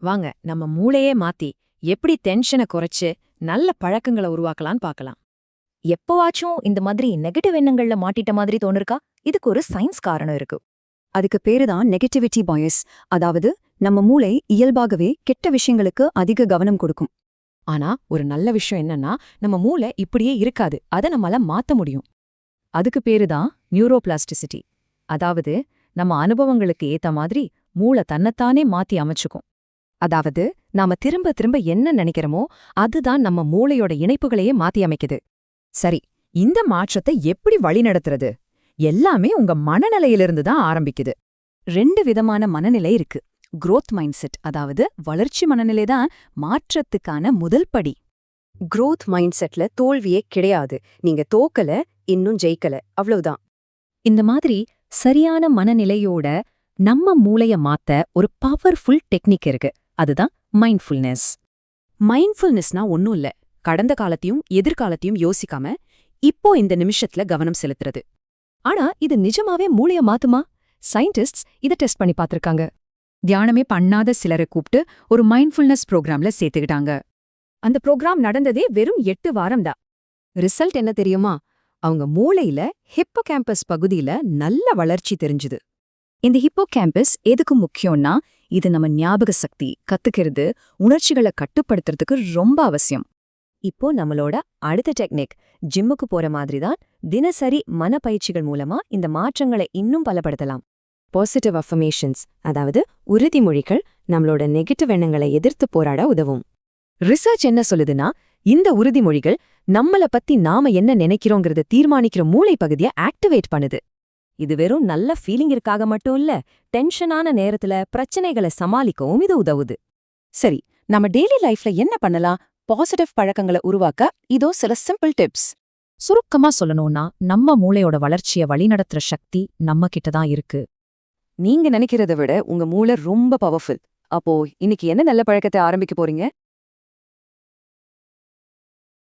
வாங்க நம்ம மூளையே மாத்தி எப்படி டென்ஷனை குறைச்சு நல்ல பழக்கங்களை உருவாக்கலாம்னு பார்க்கலாம். எப்பவாச்சும் இந்த மாதிரி நெகட்டிவ் எண்ணங்கள்ல மாட்டிட்ட மாதிரி தோணிருக்கா? இதுக்கு ஒரு சயின்ஸ் காரணம் இருக்கு. அதுக்கு பேருதான் நெகட்டிவிட்டி பயஸ். அதாவது நம்ம மூளை இயல்பாகவே கெட்ட விஷயங்களுக்கு அதிக கவனம் கொடுக்கும். ஆனா ஒரு நல்ல விஷயம் என்னன்னா நம்ம மூளை இப்படியே இருக்காது, அதை நம்மால மாத்த முடியும். அதுக்கு பேருதான் நியூரோபிளாஸ்டிசிட்டி. அதாவது நம்ம அனுபவங்களுக்கு ஏத்த மாதிரி மூளை தன்னைத்தானே மாத்தி அமைச்சுக்கும். அதாவது நாம திரும்ப திரும்ப என்ன நினைக்கிறோமோ அதுதான் நம்ம மூளையோட இணைப்புகளையே மாத்தி அமைக்குது. சரி, இந்த மாற்றத்தை எப்படி வழிநடத்துறது? எல்லாமே உங்க மனநிலையிலிருந்து தான் ஆரம்பிக்குது. 2 விதமான மனநிலை இருக்கு. growth மைண்ட் செட், அதாவது வளர்ச்சி மனநிலை தான் மாற்றத்துக்கான முதல் படி. growth மைண்ட் செட்ல தோல்வியே கிடையாது. நீங்க தோக்கல, இன்னும் ஜெயிக்கல, அவ்வளவுதான். இந்த மாதிரி சரியான மனநிலையோட நம்ம மூளைய மாத்த ஒரு பவர்ஃபுல் டெக்னிக் இருக்கு. அதுதான் மைண்ட்ஃபுல்னஸ். மைண்ட்ஃபுல்னஸ்னா ஒன்னும் இல்ல, கடந்த காலத்தையும் எதிர்காலத்தையும் யோசிக்காம இப்போ இந்த நிமிஷத்துல கவனம் செலுத்துறது. ஆனா இது நிஜமாவே மூளைய மாத்துமா? சயின்டிஸ்ட்ஸ் இதை டெஸ்ட் பண்ணி பார்த்திருக்காங்க. தியானமே பண்ணாத சிலரை கூப்பிட்டு ஒரு மைண்ட்ஃபுல்னஸ் ப்ரோக்ராம்ல சேர்த்துக்கிட்டாங்க. அந்த ப்ரோக்ராம் நடந்ததே வெறும் 8 வாரம் தான். ரிசல்ட் என்ன தெரியுமா? அவங்க மூளையில ஹிப்போகாம்பஸ் பகுதியில நல்ல வளர்ச்சி தெரிஞ்சுது. இந்த ஹிப்போகாம்பஸ் எதுக்கு முக்கியம்னா, இது நம்ம ஞாபக சக்தி, கத்துக்கிறது, உணர்ச்சிகளை கட்டுப்படுத்துறதுக்கு ரொம்ப அவசியம். இப்போ நம்மளோட அடுத்த டெக்னிக் ஜிம்முக்கு போற மாதிரி தான். தினசரி மனப்பயிற்சிகள் மூலமா இந்த மாற்றங்களை இன்னும் பலப்படுத்தலாம். பாசிட்டிவ் அஃபர்மேஷன்ஸ், அதாவது உறுதிமொழிகள் நம்மளோட நெகட்டிவ் எண்ணங்களை எதிர்த்து போராட உதவும். ரிசர்ச் என்ன சொல்லுதுன்னா, இந்த உறுதிமொழிகள் நம்மள பத்தி நாம என்ன நினைக்கிறோங்கிறத தீர்மானிக்கிற மூளை பகுதியை ஆக்டிவேட் பண்ணுது. இது வெறும் நல்ல ஃபீலிங்கிற்காக மட்டும் இல்ல, டென்ஷனான நேரத்துல பிரச்சனைகளை சமாளிக்கவும் இது உதவுது. சரி, நம்ம டெய்லி லைஃப்ல என்ன பண்ணலாம்? பாசிட்டிவ் பழக்கங்களை உருவாக்க இதோ சில சிம்பிள் டிப்ஸ். சுருக்கமா சொல்லணும்னா, நம்ம மூளையோட வளர்ச்சியை வழிநடத்துற சக்தி நம்ம கிட்ட தான் இருக்கு. நீங்க நினைக்கிறத விட உங்க மூளை ரொம்ப பவர்ஃபுல். அப்போ இன்னைக்கு என்ன நல்ல பழக்கத்தை ஆரம்பிக்க போறீங்க?